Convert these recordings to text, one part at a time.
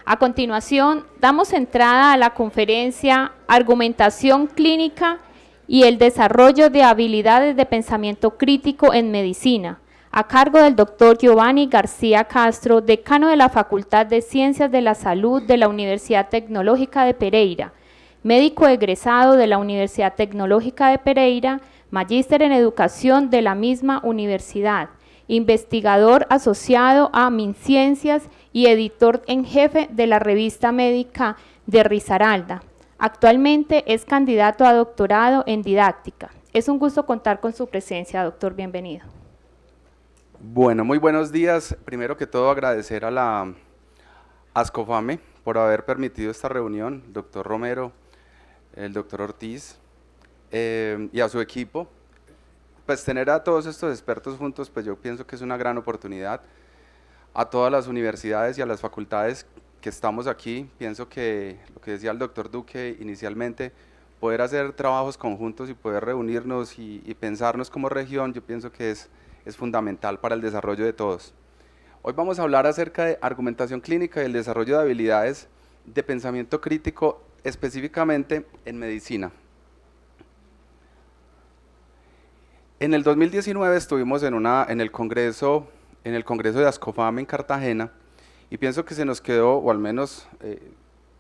A continuación, damos entrada a la conferencia Argumentación Clínica y el desarrollo de habilidades de pensamiento crítico en medicina, a cargo del doctor Giovanni García Castro, decano de la Facultad de Ciencias de la Salud de la Universidad Tecnológica de Pereira, médico egresado de la Universidad Tecnológica de Pereira, magíster en educación de la misma universidad, investigador asociado a MinCiencias y editor en jefe de la revista médica de Risaralda. Actualmente es candidato a doctorado en didáctica. Es un gusto contar con su presencia, doctor. Bienvenido. Bueno, muy buenos días. Primero que todo, agradecer a la ASCOFAME por haber permitido esta reunión, doctor Romero, el doctor Ortiz y a su equipo. Pues tener a todos estos expertos juntos, pues yo pienso que es una gran oportunidad. A todas las universidades y a las facultades que estamos aquí, pienso que lo que decía el doctor Duque inicialmente, poder hacer trabajos conjuntos y poder reunirnos y pensarnos como región, yo pienso que es fundamental para el desarrollo de todos. Hoy vamos a hablar acerca de argumentación clínica y el desarrollo de habilidades de pensamiento crítico, específicamente en medicina. En el 2019 estuvimos en el congreso de ASCOFAME en Cartagena y pienso que se nos quedó, o al menos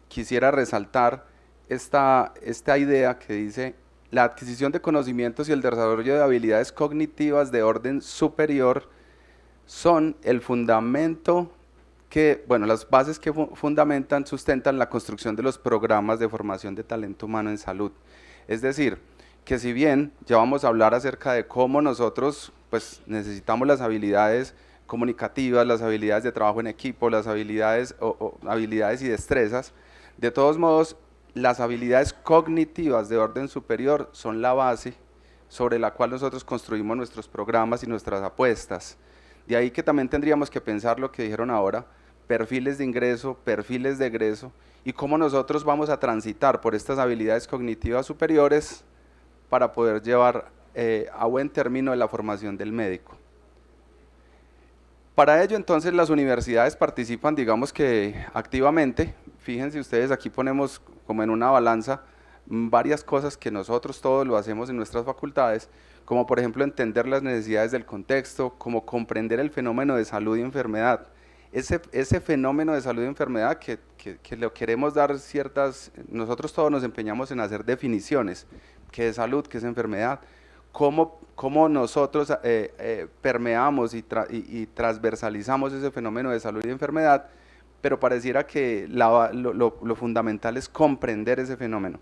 quisiera resaltar esta idea que dice: la adquisición de conocimientos y el desarrollo de habilidades cognitivas de orden superior son el fundamento las bases que sustentan la construcción de los programas de formación de talento humano en salud. Es decir, que si bien ya vamos a hablar acerca de cómo nosotros pues necesitamos las habilidades comunicativas, las habilidades de trabajo en equipo, las habilidades habilidades y destrezas, de todos modos las habilidades cognitivas de orden superior son la base sobre la cual nosotros construimos nuestros programas y nuestras apuestas. De ahí que también tendríamos que pensar lo que dijeron ahora: perfiles de ingreso, perfiles de egreso, y cómo nosotros vamos a transitar por estas habilidades cognitivas superiores para poder llevar a buen término la formación del médico. Para ello, entonces, las universidades participan, digamos que activamente. Fíjense ustedes, aquí ponemos como en una balanza varias cosas que nosotros todos lo hacemos en nuestras facultades, como por ejemplo entender las necesidades del contexto, como comprender el fenómeno de salud y enfermedad. Ese fenómeno de salud y enfermedad que le queremos dar nosotros todos nos empeñamos en hacer definiciones: qué es salud, qué es enfermedad, cómo nosotros permeamos y transversalizamos ese fenómeno de salud y enfermedad, pero pareciera que lo fundamental es comprender ese fenómeno.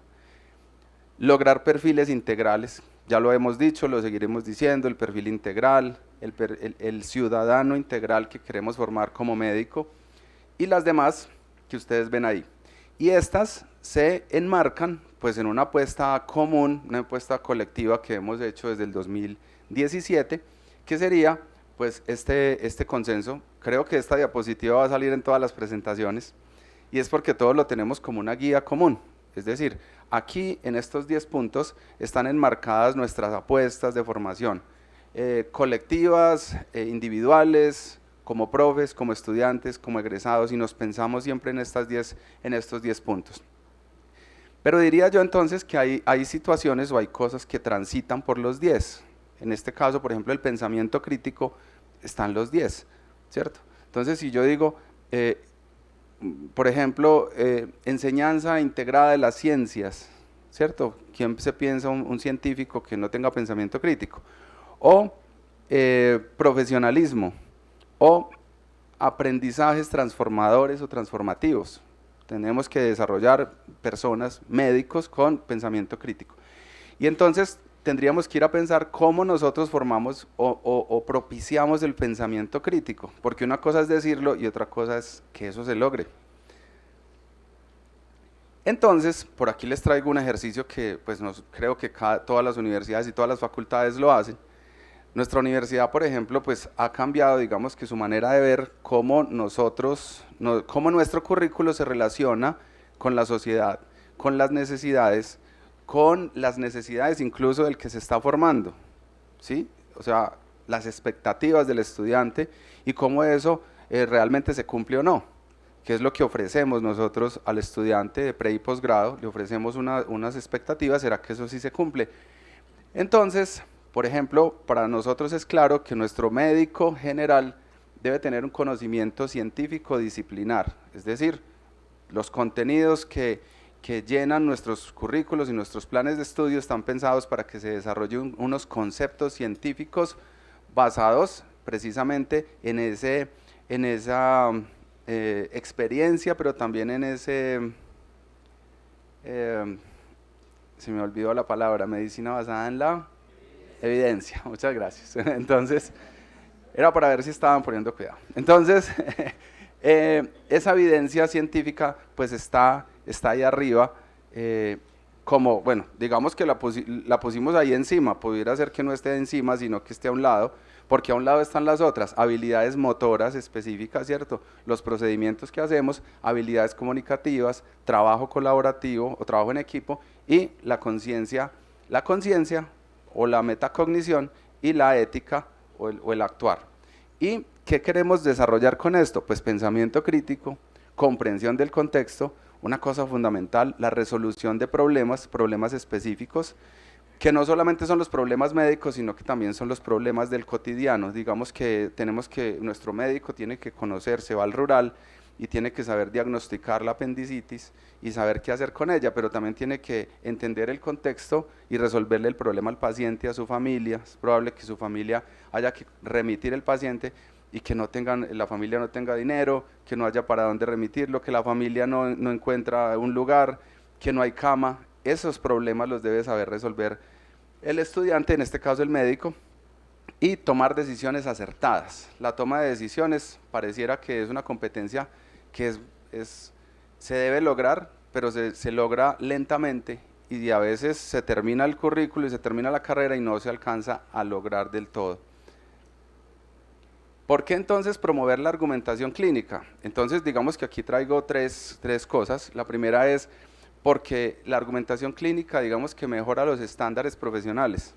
Lograr perfiles integrales, ya lo hemos dicho, lo seguiremos diciendo: el perfil integral, el ciudadano integral que queremos formar como médico, y las demás que ustedes ven ahí. Y estas se enmarcan pues en una apuesta común, una apuesta colectiva que hemos hecho desde el 2017, que sería pues este consenso. Creo que esta diapositiva va a salir en todas las presentaciones, y es porque todos lo tenemos como una guía común. Es decir, aquí en estos 10 puntos están enmarcadas nuestras apuestas de formación, colectivas, individuales, como profes, como estudiantes, como egresados, y nos pensamos siempre en estos 10 puntos. Pero diría yo entonces que hay situaciones o hay cosas que transitan por los 10. En este caso, por ejemplo, el pensamiento crítico está en los 10, ¿cierto? Entonces, si yo digo, por ejemplo, enseñanza integrada de las ciencias, ¿cierto? ¿Quién se piensa un científico que no tenga pensamiento crítico? O profesionalismo, o aprendizajes transformadores o transformativos. Tenemos que desarrollar personas, médicos con pensamiento crítico. Y entonces tendríamos que ir a pensar cómo nosotros formamos o propiciamos el pensamiento crítico, porque una cosa es decirlo y otra cosa es que eso se logre. Entonces, por aquí les traigo un ejercicio que pues creo que todas las universidades y todas las facultades lo hacen. Nuestra universidad, por ejemplo, pues ha cambiado, digamos que su manera de ver cómo cómo nuestro currículo se relaciona con la sociedad, con las necesidades incluso del que se está formando, ¿sí? O sea, las expectativas del estudiante y cómo eso realmente se cumple o no. ¿Qué es lo que ofrecemos nosotros al estudiante de pre y posgrado? Le ofrecemos unas expectativas, ¿será que eso sí se cumple? Entonces, por ejemplo, para nosotros es claro que nuestro médico general debe tener un conocimiento científico disciplinar, es decir, los contenidos que llenan nuestros currículos y nuestros planes de estudio están pensados para que se desarrollen unos conceptos científicos basados precisamente en esa experiencia, pero también en ese, se me olvidó la palabra, medicina basada en la evidencia. Muchas gracias. Entonces, era para ver si estaban poniendo cuidado. Entonces, esa evidencia científica pues está ahí arriba, como, bueno, digamos que la pusimos ahí encima, pudiera ser que no esté encima, sino que esté a un lado, porque a un lado están las otras, habilidades motoras específicas, ¿cierto? Los procedimientos que hacemos, habilidades comunicativas, trabajo colaborativo o trabajo en equipo, y la conciencia o la metacognición y la ética o el actuar. ¿Y qué queremos desarrollar con esto? Pues pensamiento crítico, comprensión del contexto, una cosa fundamental, la resolución de problemas específicos, que no solamente son los problemas médicos, sino que también son los problemas del cotidiano. Digamos que nuestro médico tiene que conocer, se va al rural y tiene que saber diagnosticar la apendicitis y saber qué hacer con ella, pero también tiene que entender el contexto y resolverle el problema al paciente y a su familia. Es probable que su familia haya que remitir el paciente y que la familia no tenga dinero, que no haya para dónde remitirlo, que la familia no encuentra un lugar, que no hay cama. Esos problemas los debe saber resolver el estudiante, en este caso el médico, y tomar decisiones acertadas. La toma de decisiones pareciera que es una competencia que se debe lograr, pero se logra lentamente y a veces se termina el currículo y se termina la carrera y no se alcanza a lograr del todo. ¿Por qué entonces promover la argumentación clínica? Entonces digamos que aquí traigo tres cosas. La primera es porque la argumentación clínica, digamos que mejora los estándares profesionales,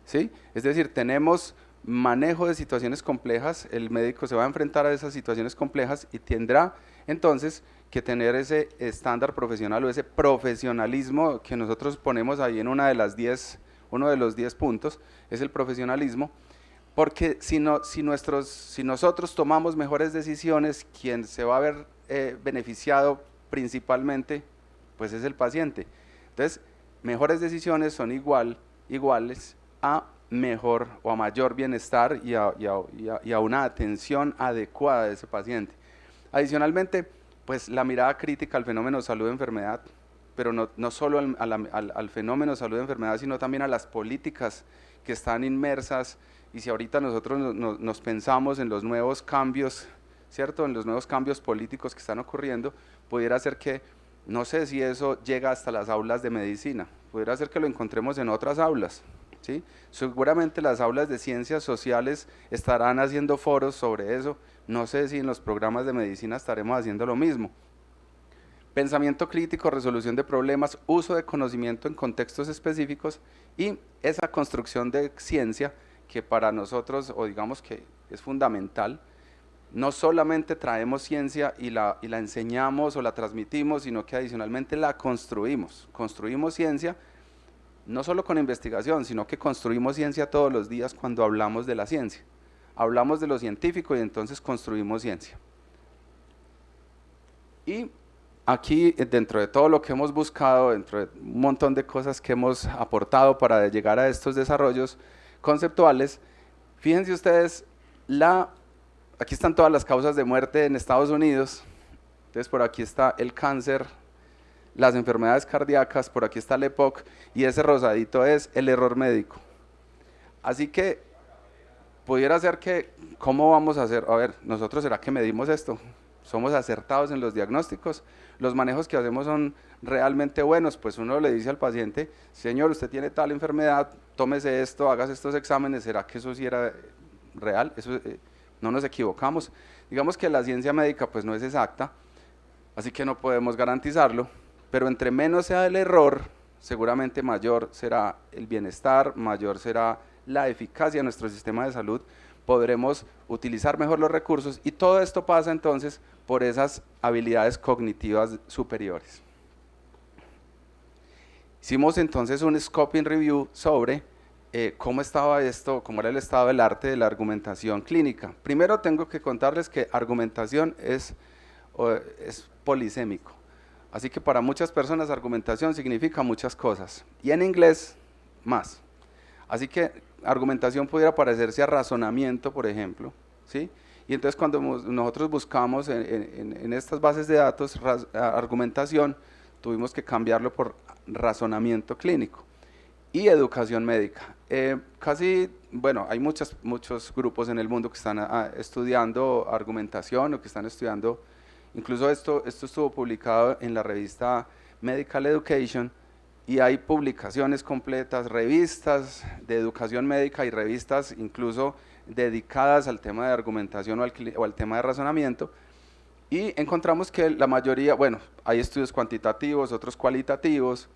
¿sí? Es decir, tenemos manejo de situaciones complejas, el médico se va a enfrentar a esas situaciones complejas y tendrá entonces que tener ese estándar profesional o ese profesionalismo que nosotros ponemos ahí en uno de los 10 puntos, es el profesionalismo, porque si nosotros tomamos mejores decisiones, quien se va a ver beneficiado principalmente pues es el paciente. Entonces, mejores decisiones son iguales a mejor o a mayor bienestar y a una atención adecuada de ese paciente. Adicionalmente, pues la mirada crítica al fenómeno salud-enfermedad, pero no solo al fenómeno salud-enfermedad, sino también a las políticas que están inmersas, y si ahorita nosotros nos pensamos en los nuevos cambios, ¿cierto? En los nuevos cambios políticos que están ocurriendo, pudiera ser que no sé si eso llega hasta las aulas de medicina, pudiera ser que lo encontremos en otras aulas, ¿sí? Seguramente las aulas de ciencias sociales estarán haciendo foros sobre eso, no sé si en los programas de medicina estaremos haciendo lo mismo. Pensamiento crítico, resolución de problemas, uso de conocimiento en contextos específicos y esa construcción de ciencia que para nosotros, o digamos que es fundamental. No solamente traemos ciencia y la enseñamos o la transmitimos, sino que adicionalmente la construimos. Construimos ciencia, no solo con investigación, sino que construimos ciencia todos los días cuando hablamos de la ciencia. Hablamos de lo científico y entonces construimos ciencia. Y aquí, dentro de todo lo que hemos buscado, dentro de un montón de cosas que hemos aportado para llegar a estos desarrollos conceptuales, fíjense ustedes, aquí están todas las causas de muerte en Estados Unidos. Entonces por aquí está el cáncer, las enfermedades cardíacas, por aquí está el EPOC y ese rosadito es el error médico. Así que pudiera ser que, ¿cómo vamos a hacer? A ver, nosotros ¿será que medimos esto? ¿Somos acertados en los diagnósticos? ¿Los manejos que hacemos son realmente buenos? Pues uno le dice al paciente, señor, usted tiene tal enfermedad, tómese esto, hágase estos exámenes, ¿será que eso sí era real? Eso, no nos equivocamos. Digamos que la ciencia médica pues no es exacta, así que no podemos garantizarlo, pero entre menos sea el error, seguramente mayor será el bienestar, mayor será la eficacia de nuestro sistema de salud, podremos utilizar mejor los recursos y todo esto pasa entonces por esas habilidades cognitivas superiores. Hicimos entonces un scoping review sobre cómo estaba esto, cómo era el estado del arte de la argumentación clínica. Primero tengo que contarles que argumentación es polisémico. Así que para muchas personas argumentación significa muchas cosas. Y en inglés, más. Así que argumentación pudiera parecerse a razonamiento, por ejemplo, ¿sí? Y entonces cuando nosotros buscamos en estas bases de datos argumentación, tuvimos que cambiarlo por razonamiento clínico y educación médica. Bueno, hay muchos grupos en el mundo que están estudiando argumentación o que están estudiando, incluso esto estuvo publicado en la revista Medical Education y hay publicaciones completas, revistas de educación médica y revistas incluso dedicadas al tema de argumentación o al tema de razonamiento. Y encontramos que la mayoría, bueno, hay estudios cuantitativos, otros cualitativos,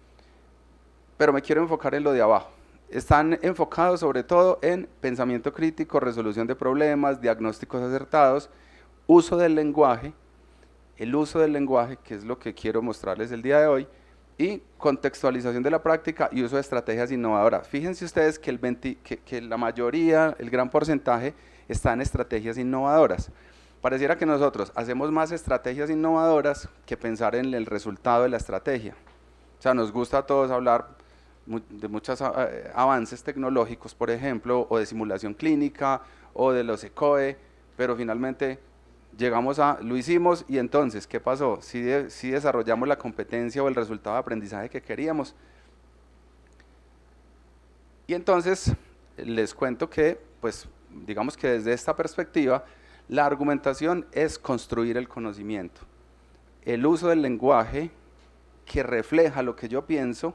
pero me quiero enfocar en lo de abajo. Están enfocados sobre todo en pensamiento crítico, resolución de problemas, diagnósticos acertados, uso del lenguaje, el uso del lenguaje, que es lo que quiero mostrarles el día de hoy, y contextualización de la práctica y uso de estrategias innovadoras. Fíjense ustedes que la mayoría, el gran porcentaje, está en estrategias innovadoras. Pareciera que nosotros hacemos más estrategias innovadoras que pensar en el resultado de la estrategia. O sea, nos gusta a todos hablar de muchos avances tecnológicos, por ejemplo, o de simulación clínica, o de los ECOE, pero finalmente lo hicimos y entonces, ¿qué pasó? Si desarrollamos la competencia o el resultado de aprendizaje que queríamos. Y entonces, les cuento que, pues, digamos que desde esta perspectiva, la argumentación es construir el conocimiento. El uso del lenguaje que refleja lo que yo pienso,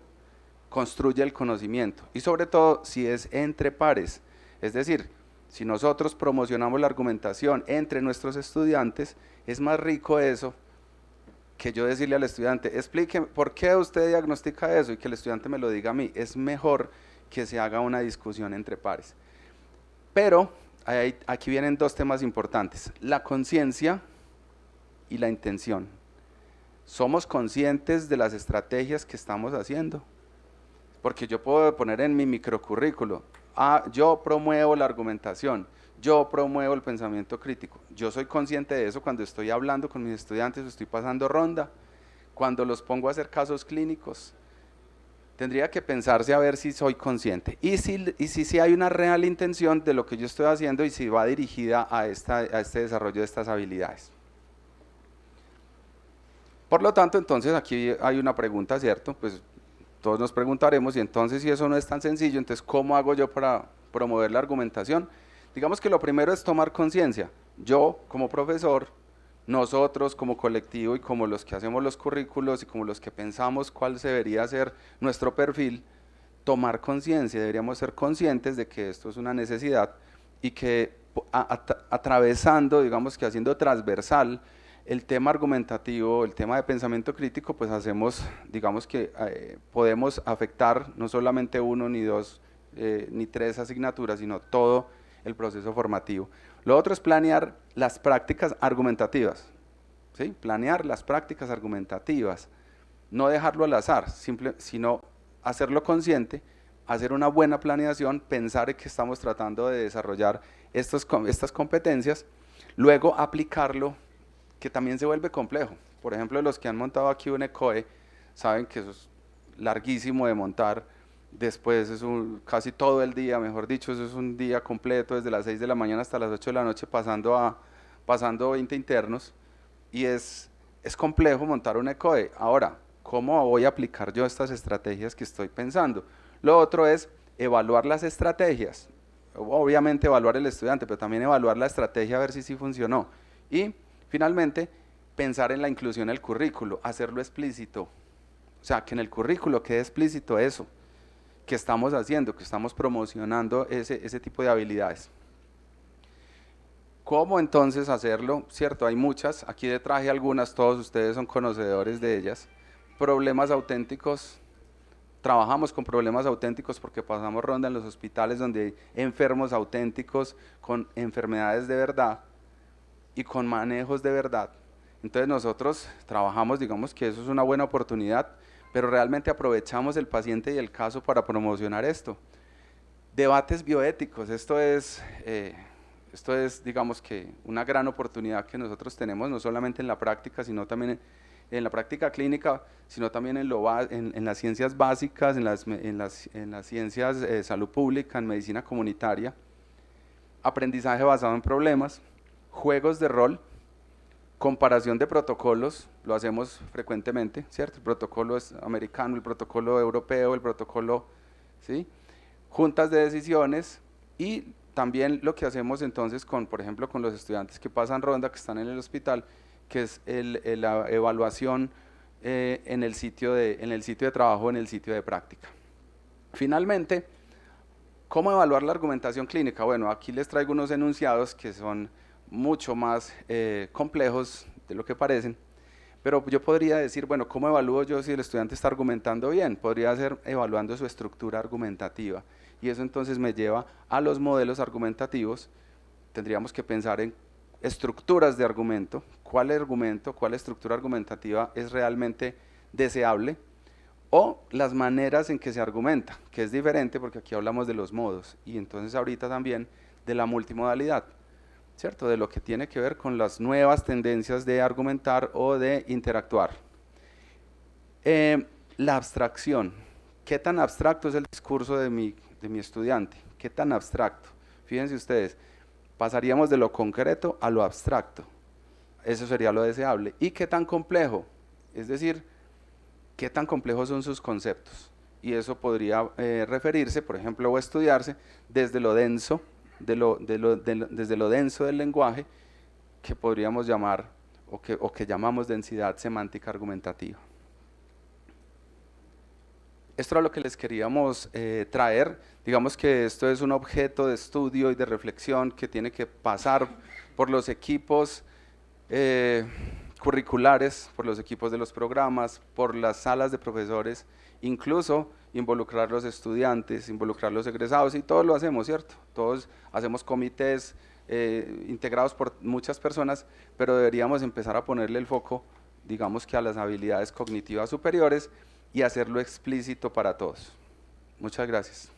construye el conocimiento. Y sobre todo, si es entre pares, es decir, si nosotros promocionamos la argumentación entre nuestros estudiantes, es más rico eso que yo decirle al estudiante, explíqueme por qué usted diagnostica eso y que el estudiante me lo diga a mí. Es mejor que se haga una discusión entre pares. Pero aquí vienen dos temas importantes, la conciencia y la intención. ¿Somos conscientes de las estrategias que estamos haciendo? Porque yo puedo poner en mi microcurrículo, yo promuevo la argumentación, yo promuevo el pensamiento crítico. Yo soy consciente de eso cuando estoy hablando con mis estudiantes, estoy pasando ronda, cuando los pongo a hacer casos clínicos. Tendría que pensarse a ver si soy consciente y si hay una real intención de lo que yo estoy haciendo y si va dirigida a este desarrollo de estas habilidades. Por lo tanto, entonces aquí hay una pregunta, ¿cierto? Pues todos nos preguntaremos, y entonces si eso no es tan sencillo, entonces ¿cómo hago yo para promover la argumentación? Digamos que lo primero es tomar conciencia. Yo, como profesor, nosotros como colectivo y como los que hacemos los currículos y como los que pensamos cuál debería ser nuestro perfil, tomar conciencia, deberíamos ser conscientes de que esto es una necesidad y que atravesando, digamos que haciendo transversal el tema argumentativo, el tema de pensamiento crítico, pues hacemos, digamos que podemos afectar no solamente uno, ni dos, ni tres asignaturas, sino todo el proceso formativo. Lo otro es planear las prácticas argumentativas, ¿sí? Planear las prácticas argumentativas, no dejarlo al azar, sino hacerlo consciente, hacer una buena planeación, pensar en que estamos tratando de desarrollar estas competencias, luego aplicarlo, que también se vuelve complejo. Por ejemplo, los que han montado aquí un ECOE saben que eso es larguísimo de montar. Después es casi todo el día, mejor dicho, eso es un día completo, desde las 6 de la mañana hasta las 8 de la noche, pasando 20 internos, y es complejo montar un ECOE. Ahora, ¿cómo voy a aplicar yo estas estrategias que estoy pensando? Lo otro es evaluar las estrategias, obviamente evaluar el estudiante, pero también evaluar la estrategia a ver si sí funcionó. Y finalmente, pensar en la inclusión del currículo, hacerlo explícito, o sea, que en el currículo quede explícito eso que estamos haciendo, que estamos promocionando ese tipo de habilidades. ¿Cómo entonces hacerlo? Cierto, hay muchas, aquí le traje algunas, todos ustedes son conocedores de ellas. Problemas auténticos, trabajamos con problemas auténticos porque pasamos ronda en los hospitales donde hay enfermos auténticos con enfermedades de verdad y con manejos de verdad. Entonces nosotros trabajamos, digamos que eso es una buena oportunidad, pero realmente aprovechamos el paciente y el caso para promocionar esto. Debates bioéticos, esto es, digamos que una gran oportunidad que nosotros tenemos, no solamente en la práctica, sino también en la práctica clínica, sino también en las ciencias básicas, en las ciencias de salud pública, en medicina comunitaria, aprendizaje basado en problemas, juegos de rol, comparación de protocolos, lo hacemos frecuentemente, ¿cierto? El protocolo es americano, el protocolo europeo, el protocolo, ¿sí? Juntas de decisiones y también lo que hacemos entonces con, por ejemplo, con los estudiantes que pasan ronda, que están en el hospital, que es la evaluación en el sitio de trabajo, en el sitio de práctica. Finalmente, ¿cómo evaluar la argumentación clínica? Bueno, aquí les traigo unos enunciados que son mucho más complejos de lo que parecen, pero yo podría decir, bueno, ¿cómo evalúo yo si el estudiante está argumentando bien? Podría ser evaluando su estructura argumentativa, y eso entonces me lleva a los modelos argumentativos. Tendríamos que pensar en estructuras de argumento, cuál estructura argumentativa es realmente deseable, o las maneras en que se argumenta, que es diferente porque aquí hablamos de los modos, y entonces ahorita también de la multimodalidad, ¿cierto? De lo que tiene que ver con las nuevas tendencias de argumentar o de interactuar. La abstracción. ¿Qué tan abstracto es el discurso de mi estudiante? ¿Qué tan abstracto? Fíjense ustedes, pasaríamos de lo concreto a lo abstracto. Eso sería lo deseable. ¿Y qué tan complejo? Es decir, ¿qué tan complejos son sus conceptos? Y eso podría referirse, por ejemplo, o estudiarse desde lo denso, desde lo denso del lenguaje, que podríamos llamar, o que llamamos densidad semántica argumentativa. Esto era lo que les queríamos traer. Digamos que esto es un objeto de estudio y de reflexión que tiene que pasar por los equipos curriculares, por los equipos de los programas, por las salas de profesores, incluso involucrar los estudiantes, involucrar los egresados, y todos lo hacemos, ¿cierto? Todos hacemos comités integrados por muchas personas, pero deberíamos empezar a ponerle el foco, digamos que a las habilidades cognitivas superiores, y hacerlo explícito para todos. Muchas gracias.